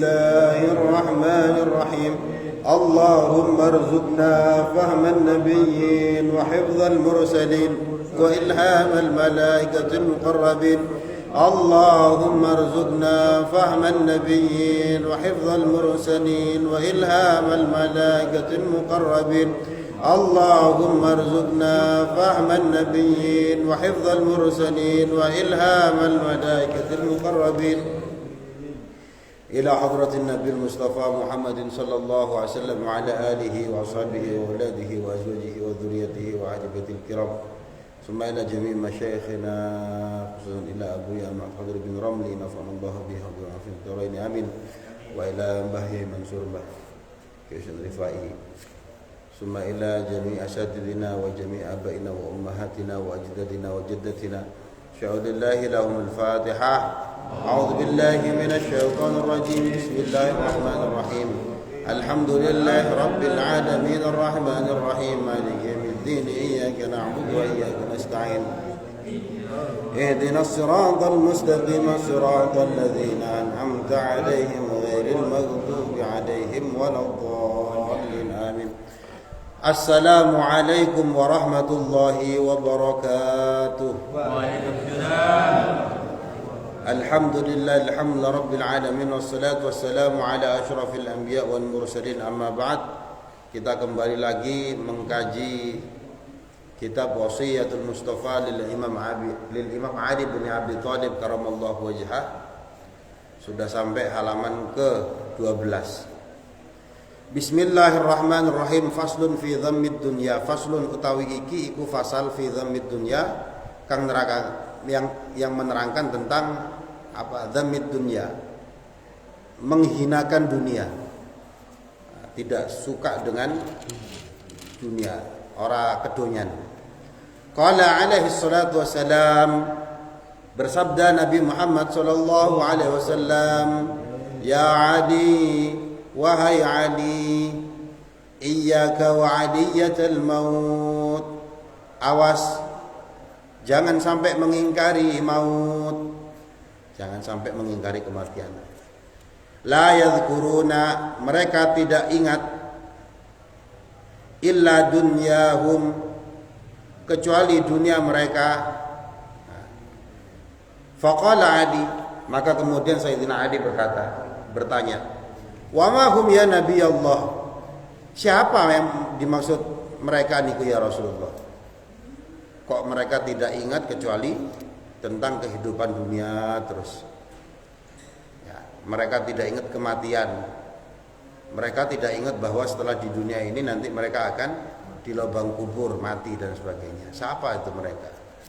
الله الرحمن الرحيم اللهم ارزقنا فهم النبيين وحفظ المرسلين وإلهام الملائكة المقربين اللهم ارزقنا فهم النبيين وحفظ المرسلين وإلهام الملائكة المقربين اللهم ارزقنا فهم النبيين وحفظ المرسلين وإلهام الملائكة المقربين إلى حضرة النبي المصطفى محمد صلى الله عليه وسلم وعلى آله وأصحابه وأولاده وأزواجه وذريته وأحبته الكرام ثم إلى جميع مشايخنا خصوصا إلى أبويا محمد بن رملي نفعنا الله به وفي الدارين آمين وإلى بهي منصور به كيشن رفائي ثم إلى جميع أساتذتنا وجميع آبائنا وأمهاتنا وأجدادنا وجدتنا شهد الله لهم الفاتحة أعوذ بالله من الشيطان الرجيم بسم الله الرحمن الرحيم الحمد لله رب العالمين الرحمن الرحيم مالك يوم الدين إياك نعبد وإياك نستعين اهدنا الصراط المستقيم صراط الذين أنعمت عليهم غير المغضوب عليهم ولا الضالين آمين السلام عليكم ورحمة الله وبركاته وعليكم السلام. Alhamdulillah rabbil alamin wassalatu wassalamu ala asyrafil anbiya wal mursalin amma ba'd. Kita kembali lagi mengkaji kitab Wasiyatul Mustafa lil Imam Ali bin Abi Thalib karamallahu wajhah. Sudah sampai halaman ke-12. Bismillahirrahmanirrahim. Faslun fi dhammid dunya. Faslun utawi iki iku fasal fi dhammid dunya kang neraka yang menerangkan tentang apa dhammid dunya, menghinakan dunia, tidak suka dengan dunia, ora kedonyan. Qala alaihi salatu wassalam, bersabda Nabi Muhammad sallallahu alaihi wasallam, ya Ali, wahai Ali, iyyaka wa adiyatal maut, awas jangan sampai mengingkari maut, jangan sampai mengingkari kematian. La yadhkuruna, mereka tidak ingat, illa dunyahum, kecuali dunia mereka. Faqala Ali, maka kemudian Sayyidina Ali bertanya, wa ma hum ya Nabi Allah, siapa yang dimaksud mereka niku ya Rasulullah? Kok mereka tidak ingat kecuali tentang kehidupan dunia terus ya, mereka tidak ingat kematian, mereka tidak ingat bahwa setelah di dunia ini nanti mereka akan di lubang kubur mati dan sebagainya. Siapa itu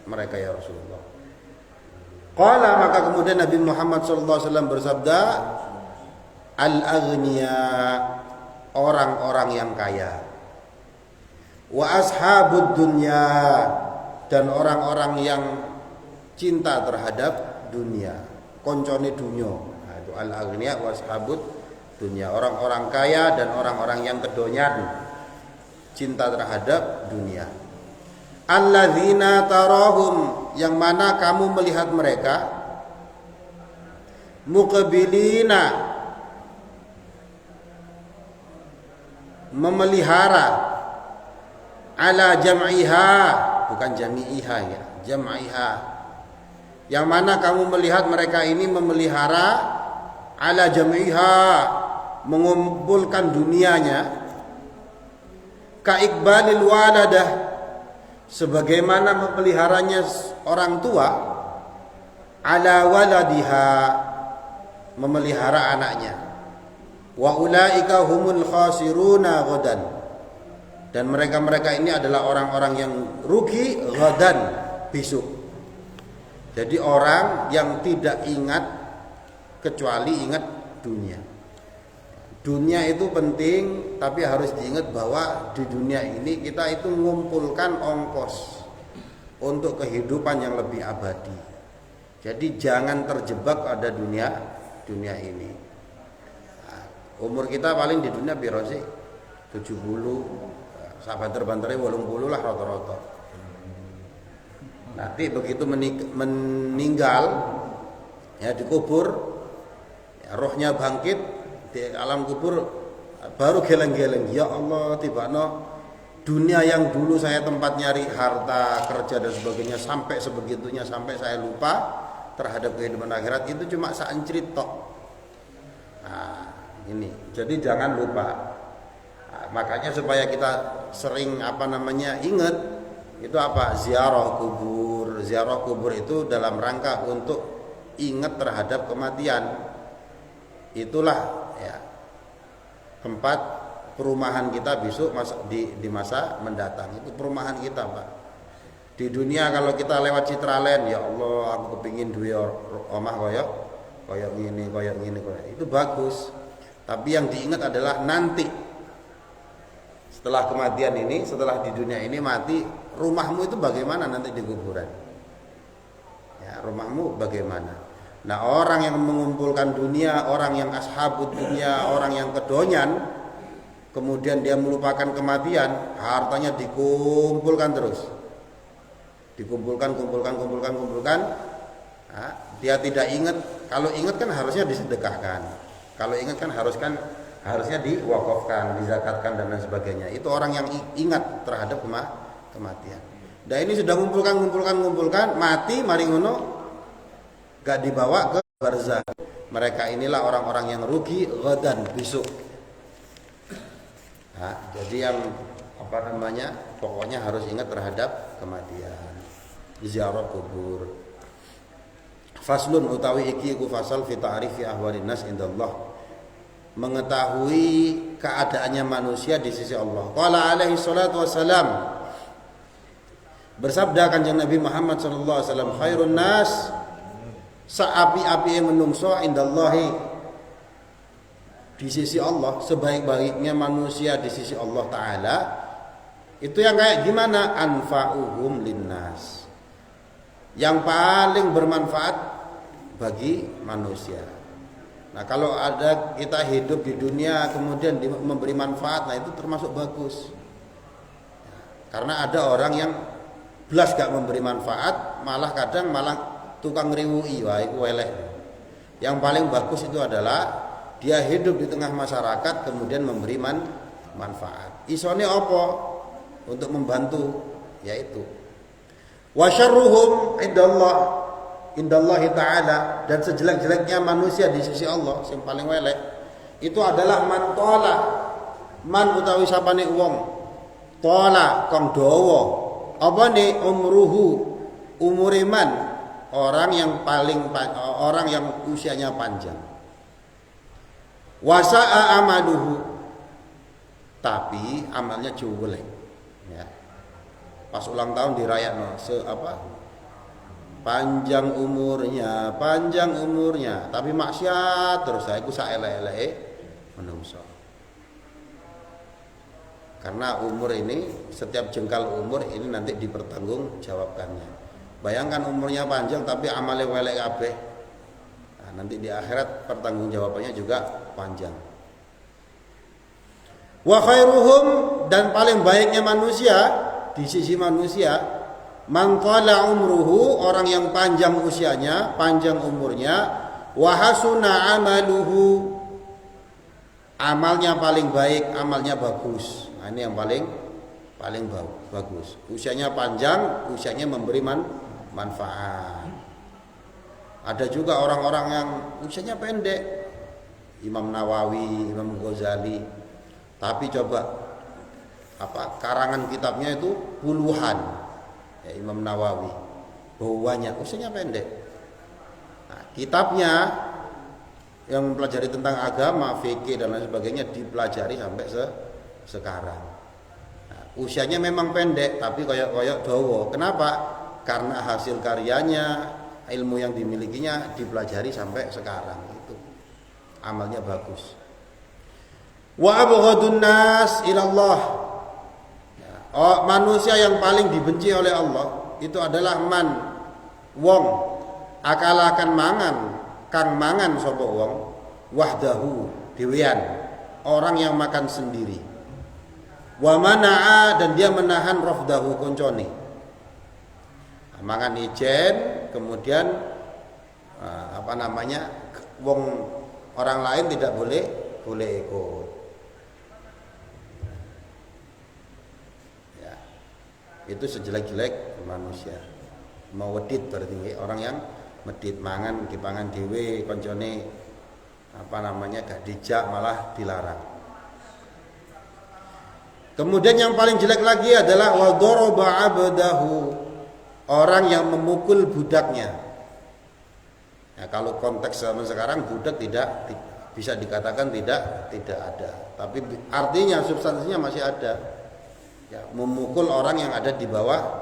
mereka ya Rasulullah? Qala, maka kemudian Nabi Muhammad SAW bersabda, al-aghniya, orang-orang yang kaya, wa ashabud dunya, dan orang-orang yang cinta terhadap dunia, koncone dunya. Nah, itu al-aghniya wa ashabud dunya, orang-orang kaya dan orang-orang yang kedonyan, cinta terhadap dunia. Alladzina tarahum, yang mana kamu melihat mereka, muqbilina, memelihara, ala jam'iha, bukan jami'iha ya, jam'iha, yang mana kamu melihat mereka ini memelihara, ala jam'iha, mengumpulkan dunianya, ka iqbalil waladah, sebagaimana memeliharanya orang tua, ala waladiha, memelihara anaknya, wa ulaika humul khasiruna ghadan, dan mereka-mereka ini adalah orang-orang yang rugi ghadan, besok. Jadi orang yang tidak ingat kecuali ingat dunia. Dunia itu penting, tapi harus diingat bahwa di dunia ini kita itu mengumpulkan ongkos untuk kehidupan yang lebih abadi. Jadi jangan terjebak pada dunia ini. Nah, umur kita paling di dunia piro sih? 70. Sabanter-bantere 80 lah rata-rata. Nanti begitu meninggal ya, dikubur ya, rohnya bangkit, di alam kubur baru geleng-geleng, ya Allah tibakno dunia yang dulu saya tempat nyari harta, kerja dan sebagainya sampai sebegitunya, sampai saya lupa terhadap kehidupan akhirat, itu cuma saencrit tok. Nah, ini. Jadi jangan lupa. Nah, makanya supaya kita sering ingat itu apa? Ziarah kubur. Ziarah kubur itu dalam rangka untuk ingat terhadap kematian. Itulah ya tempat perumahan kita besok di masa mendatang. Itu perumahan kita, Pak. Di dunia kalau kita lewat Citraland, ya Allah aku kepingin duwe omah koyok gini. Itu bagus. Tapi yang diingat adalah nanti setelah kematian ini, setelah di dunia ini mati, rumahmu itu bagaimana nanti di kuburan? Ya, rumahmu bagaimana? Nah, orang yang mengumpulkan dunia, orang yang ashabud dunia, orang yang kedonyan, kemudian dia melupakan kematian, hartanya dikumpulkan terus. Dikumpulkan. Nah, dia tidak ingat. Kalau ingat kan harusnya disedekahkan. Kalau ingat kan harusnya diwakafkan, dizakatkan dan lain sebagainya. Itu orang yang ingat terhadap kematian. Dan ini sudah ngumpulkan, mati mari ngono gak dibawa ke barzakh. Mereka inilah orang-orang yang rugi ghadan, besok. Nah, jadi yang pokoknya harus ingat terhadap kematian. Ziarah kubur. Faslun utawi iki ku fasal fi ta'rifi ahwalin nas indallah. Mengetahui keadaannya manusia di sisi Allah. Qala alaihi salatu wassalam, bersabda Kanjeng Nabi Muhammad sallallahu alaihi wasallam, khairun nas, saapi-api menungso indallahi, di sisi Allah, sebaik-baiknya manusia di sisi Allah Ta'ala, itu yang kayak gimana? Anfa'uhum linnas, yang paling bermanfaat bagi manusia. Nah, kalau ada kita hidup di dunia kemudian memberi manfaat, nah itu termasuk bagus. Karena ada orang yang belas gak memberi manfaat, malah kadang tukang ngriwuhi, wah iku elek. Yang paling bagus itu adalah dia hidup di tengah masyarakat kemudian memberi manfaat. Isone apa? Untuk membantu, yaitu wa syarruhum indallahi ta'ala, dan sejelek-jeleknya manusia di sisi Allah yang paling welek itu adalah man tola, man utawi sapane wong tola kang dawa apa ne umure man, orang yang usianya panjang. Wasa'a amaluhu, tapi amalnya jelek. Ya. Pas ulang tahun dirayakno panjang umurnya, tapi maksiat terus iku saelek-eleke menungso. Karena umur ini, setiap jengkal umur ini nanti dipertanggungjawabkannya. Bayangkan umurnya panjang tapi amale welek kabeh. Nah, nanti di akhirat pertanggungjawabannya juga panjang. Wa khairuhum, dan paling baiknya manusia di sisi manusia, man qala umruhu, orang yang panjang usianya, panjang umurnya, wa hasuna amaluhu, amalnya paling baik, amalnya bagus. Nah, ini yang paling bagus. Usianya panjang, usianya memberi manfaat. Ada juga orang-orang yang usianya pendek, Imam Nawawi, Imam Ghazali, tapi coba karangan kitabnya itu puluhan. Ya, Imam Nawawi bahwanya usianya pendek. Nah, kitabnya yang mempelajari tentang agama, fikih dan lain sebagainya dipelajari sampai sekarang. Nah, usianya memang pendek tapi koyok dawa. Kenapa? Karena hasil karyanya, ilmu yang dimilikinya dipelajari sampai sekarang. Itu amalnya bagus. Wa abghadun nas ilallah, manusia yang paling dibenci oleh Allah itu adalah man wong akalakan kang mangan sapa wong wahdahu dhewean, orang yang makan sendiri, wa mana'a, dan dia menahan rafdahu koncone, mangan ijen kemudian wong orang lain tidak boleh boleh ikut. Ya. Itu sejelek-jelek manusia. Mau wedit berarti orang yang medit mangan dipangan dhewe koncone gak dijak malah dilarang. Kemudian yang paling jelek lagi adalah wa daraba 'abdahu, orang yang memukul budaknya. Ya, kalau konteks zaman sekarang budak tidak bisa dikatakan tidak ada, tapi artinya substansinya masih ada. Ya, memukul orang yang ada di bawah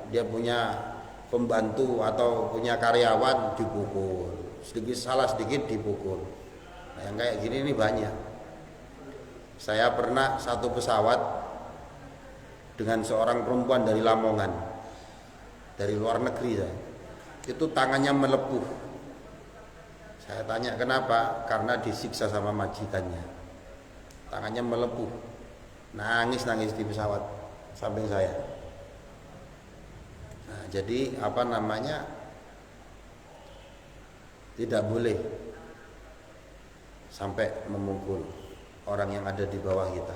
dia punya pembantu atau punya karyawan dipukul, sedikit salah sedikit dipukul. Nah, yang kayak gini ini banyak. Saya pernah satu pesawat dengan seorang perempuan dari Lamongan, dari luar negeri saya. Itu tangannya melepuh. Saya tanya kenapa? Karena disiksa sama majikannya. Tangannya melepuh. Nangis di pesawat samping saya. Nah, jadi tidak boleh sampai memukul orang yang ada di bawah kita.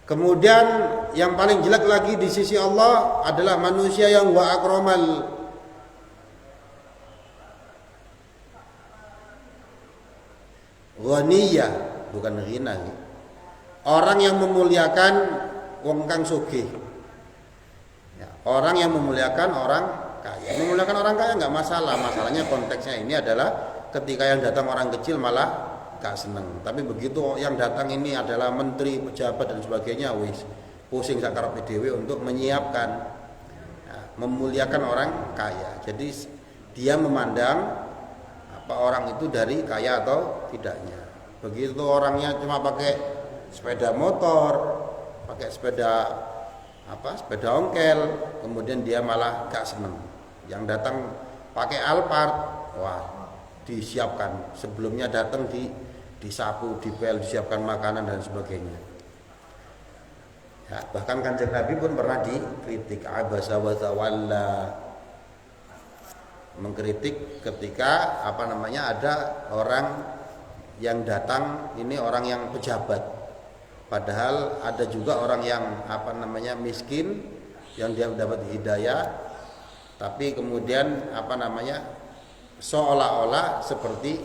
Kemudian yang paling jelek lagi di sisi Allah adalah manusia yang wa akramal ghaniyah, bukan ghina. Orang yang memuliakan wong kang sugih. Ya, orang yang memuliakan orang kaya. Memuliakan orang kaya enggak masalah. Masalahnya konteksnya ini adalah ketika yang datang orang kecil malah gak seneng. Tapi begitu yang datang ini adalah menteri, pejabat dan sebagainya, wis pusing sakarepe dhewe untuk menyiapkan, memuliakan orang kaya. Jadi dia memandang orang itu dari kaya atau tidaknya. Begitu orangnya cuma pakai sepeda motor, pakai sepeda ongkel, kemudian dia malah gak seneng. Yang datang pakai Alphard, wah disiapkan sebelumnya, datang disapu, dipel, disiapkan makanan dan sebagainya. Ya, bahkan Kanjeng Nabi pun pernah dikritik, abasa wa tawalla, mengkritik ketika ada orang yang datang, ini orang yang pejabat, padahal ada juga orang yang miskin yang dia dapat hidayah, tapi kemudian seolah-olah seperti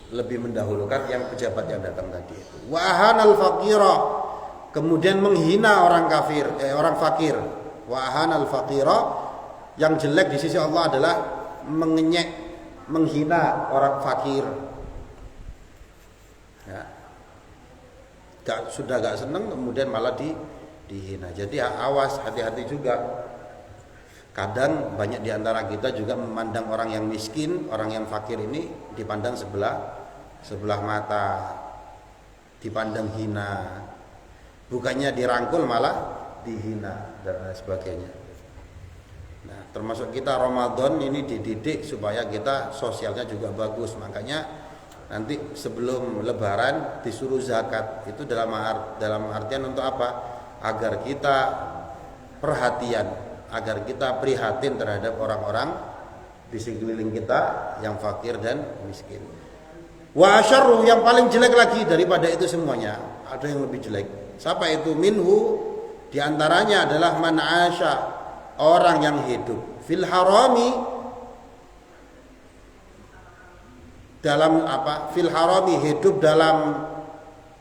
lebih mendahulukan yang pejabat yang datang tadi itu. Wa ahanal faqira, kemudian menghina orang kafir, orang fakir. Wa ahanal faqira, yang jelek di sisi Allah adalah mengenyek, menghina orang fakir. Ya. Sudah gak seneng, kemudian malah dihina. Jadi awas, hati-hati juga. Kadang banyak di antara kita juga memandang orang yang miskin, orang yang fakir ini dipandang sebelah mata, dipandang hina, bukannya dirangkul malah dihina dan lain sebagainya. Nah, termasuk kita Ramadan ini dididik supaya kita sosialnya juga bagus. Makanya nanti sebelum Lebaran disuruh zakat. Itu dalam artian untuk apa? Agar kita perhatian, agar kita prihatin terhadap orang-orang di sekeliling kita yang fakir dan miskin. Wa asyarru, yang paling jelek lagi daripada itu semuanya, ada yang lebih jelek. Siapa itu? Minhu, diantaranya adalah man asya, orang yang hidup fil harami, dalam fil harami, hidup dalam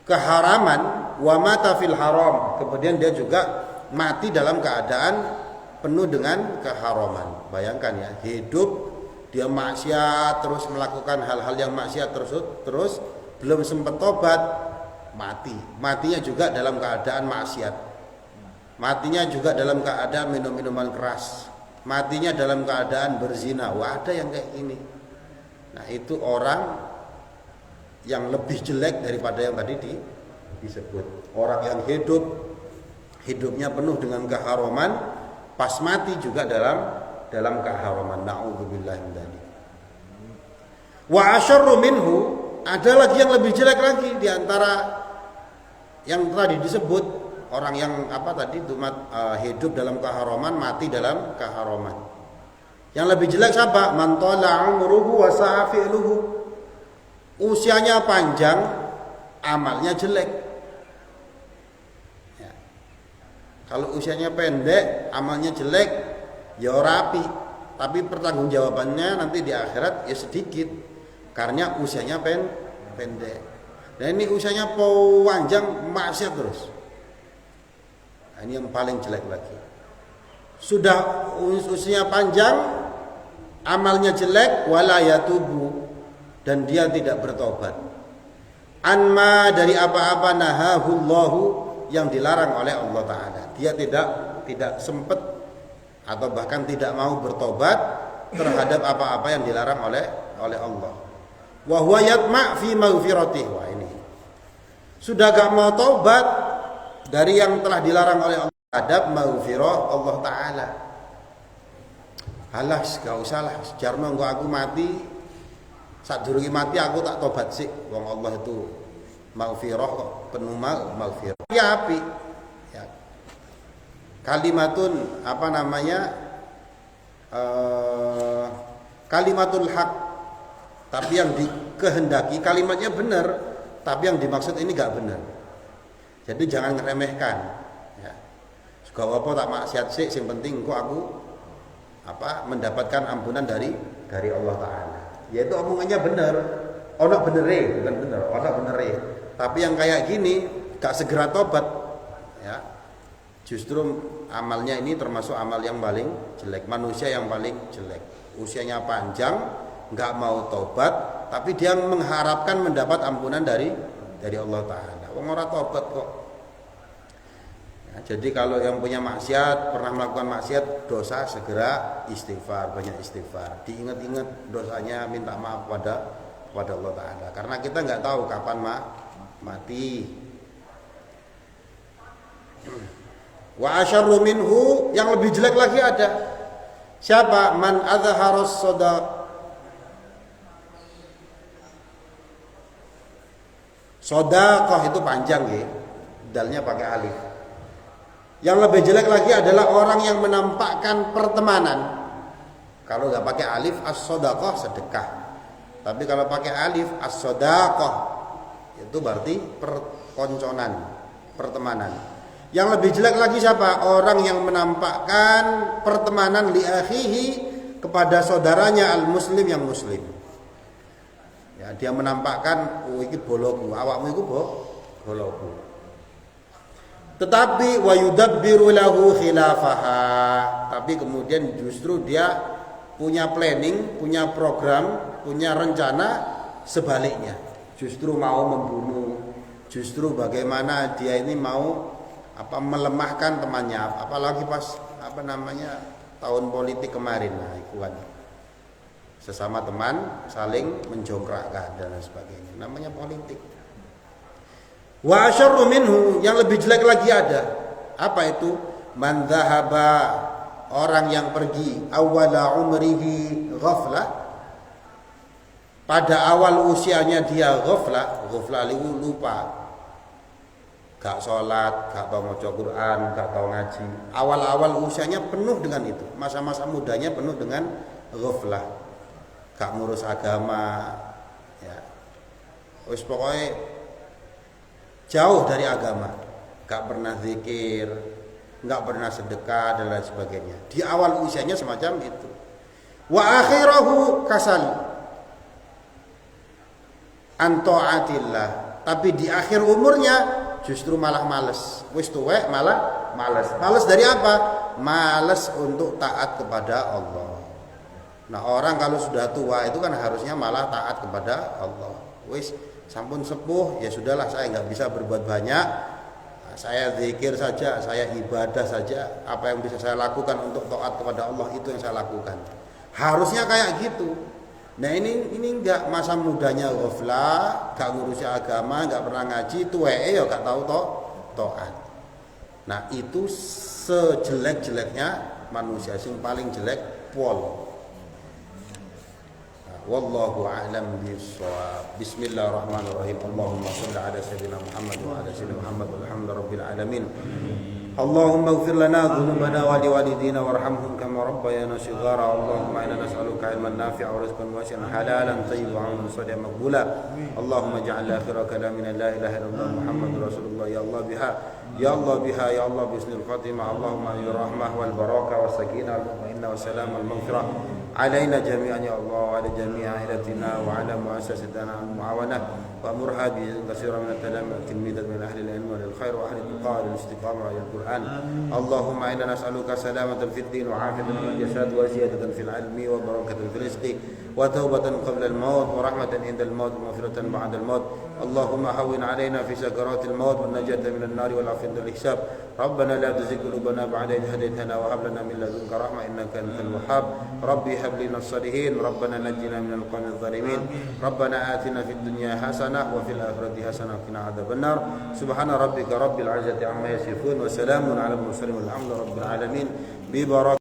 keharaman, wa mata fil haram, kemudian dia juga mati dalam keadaan penuh dengan keharaman. Bayangkan ya, hidup dia maksiat, terus melakukan hal-hal yang maksiat terus belum sempat tobat, matinya juga dalam keadaan maksiat, matinya juga dalam keadaan minum minuman keras, matinya dalam keadaan berzina. Wah, ada yang kayak gini. Nah, itu orang yang lebih jelek daripada yang tadi disebut. Orang yang hidupnya penuh dengan keharaman, pas mati juga dalam keharaman. Na'udzubillah min dzalik. Wa asyarru minhu, ada lagi yang lebih jelek lagi di antara yang tadi disebut, orang yang hidup dalam keharaman, mati dalam keharaman. Yang lebih jelek siapa? Man tala umruhu wa sa'a fi'luhu. Usianya panjang, amalnya jelek. Ya. Kalau usianya pendek, amalnya jelek, ya rapi. Tapi pertanggungjawabannya nanti di akhirat ya sedikit, karena usianya pendek. Dan ini usianya panjang, maksiat terus. Nah, ini yang paling jelek lagi. Sudah usianya panjang, amalnya jelek, wala yatubu, dan dia tidak bertobat. Anma, dari apa-apa nahahullahu, yang dilarang oleh Allah Ta'ala. Dia tidak sempat atau bahkan tidak mau bertobat terhadap apa-apa yang dilarang oleh Allah. Wa huwa yatma' fi maghfiratih. Wah, ini sudah gak mau tobat dari yang telah dilarang oleh Allah terhadap maghfirah Allah Ta'ala. Alas, gak usah lah, sejarno engko aku mati, sadurunge mati aku tak tobat sih. Wong Allah itu maghfirah kok, penuh maghfirah. Ya api. Ya. Kalimatun kalimatul haq, tapi yang dikehendaki kalimatnya benar, tapi yang dimaksud ini gak benar. Jadi jangan ngeremehkan. Ya. Juga apa tak maksiat sih, yang penting kok aku mendapatkan ampunan dari Allah Ta'ala. Yaitu omongannya benar, ono benere, bukan benar, ono benere. Tapi yang kayak gini gak segera tobat, ya. Justru amalnya ini termasuk amal yang paling jelek, manusia yang paling jelek. Usianya panjang, nggak mau tobat, tapi dia mengharapkan mendapat ampunan dari Allah Ta'ala. Wong ora tobat kok. Ya, jadi kalau yang punya maksiat, pernah melakukan maksiat, dosa, segera istighfar, banyak istighfar. Diingat-ingat dosanya, minta maaf kepada Allah Ta'ala. Karena kita nggak tahu kapan mati. Wa asyarru minhu, yang lebih jelek lagi ada. Siapa? Man azharas Sodaqah itu panjang ya, dalnya pakai alif. Yang lebih jelek lagi adalah orang yang menampakkan pertemanan. Kalau nggak pakai alif, as-sodaqah, sedekah. Tapi kalau pakai alif, as-sodaqah, itu berarti perkonconan, pertemanan. Yang lebih jelek lagi siapa? Orang yang menampakkan pertemanan li akhihi, kepada saudaranya al-muslim yang muslim. Ya, dia menampakkan, oh iki boloku, awakmu iku boloku. Tetapi wa yudabbiru lahu khilafaha, tapi kemudian justru dia punya planning, punya program, punya rencana sebaliknya. Justru mau membunuh, justru bagaimana dia ini mau melemahkan temannya, apalagi pas tahun politik kemarin. Nah, itu kan sesama teman saling menjongkrakkan dan sebagainya, namanya politik. Wa asyarru minhu, yang lebih jelek lagi ada. Apa itu? Man dhahaba, orang yang pergi awwala umrihi ghaflah, pada awal usianya dia ghaflah lupa. Gak sholat, gak tahu maca Quran, gak tahu ngaji. Awal-awal usianya penuh dengan itu. Masa-masa mudanya penuh dengan ghaflah. Gak ngurus agama, ya. Wis pokoknya jauh dari agama. Gak pernah zikir, gak pernah sedekah dan lain sebagainya. Di awal usianya semacam itu. Wa akhirahu kasal an ta'atillah, tapi di akhir umurnya justru malah males. Wis tuwek malah males. Males dari apa? Males untuk taat kepada Allah. Nah, orang kalau sudah tua itu kan harusnya malah taat kepada Allah. Wis sampun sepuh, ya sudahlah, saya nggak bisa berbuat banyak. Nah, saya zikir saja, saya ibadah saja. Apa yang bisa saya lakukan untuk taat kepada Allah, itu yang saya lakukan. Harusnya kayak gitu. Nah, ini enggak, masa mudanya ghaflah, gak ngurusi agama, gak pernah ngaji, tuweke ya gak tahu taat. Nah, itu sejelek-jeleknya manusia, sing paling jelek pol. Nah, wallahu a'lam bishawab. Bismillahirrahmanirrahim. Allahumma shalli ala sayyidina Muhammad wa ala sayyidina Muhammad walhamdulillahirabbil alamin. اللهم اغفر لنا ذنوبنا ولوالدينا وارحمهم كما ربيانا صغارا. اللهم انا نسالك علما نافعا ورزقا واسعا حلالا طيبا وعملا صالحا مقبولا. اللهم اجعل اخر كلامنا لا اله الا الله محمد رسول الله. يا الله بها يا الله بها يا الله بحسن الخاتمه. اللهم الرحمه والبركه والسكينه والطمأنينه والسلام والمغفره علينا جميعا يا الله وعلى جميع عائلتنا وعلى مؤسستنا المعاونه وامرها بكثير من التلميذ من اهل العلم وللخير واهل التقى والاستقامه على القران. اللهم انا نسالك سلامه في الدين وعافيه في الجسد وزياده في العلم وبركه في الرزق وتوبه قبل الموت ورحمه عند الموت ومغفره بعد الموت. اللهم هون علينا في سكرات الموت والنجاة من النار والعافية عند الحساب. ربنا لا تزغ قلوبنا بعد إذ هديتنا وهب لنا من لدنك رحمة إنك أنت الوهاب. ربي هب لنا الصالحين. ربنا نجنا من القوم الظالمين. ربنا آتنا في الدنيا حسنة وفي الآخرة حسنة وقنا عذاب النار. سبحان ربك رب العزة عما يصفون وسلام على المرسلين والحمد لله رب العالمين ببركة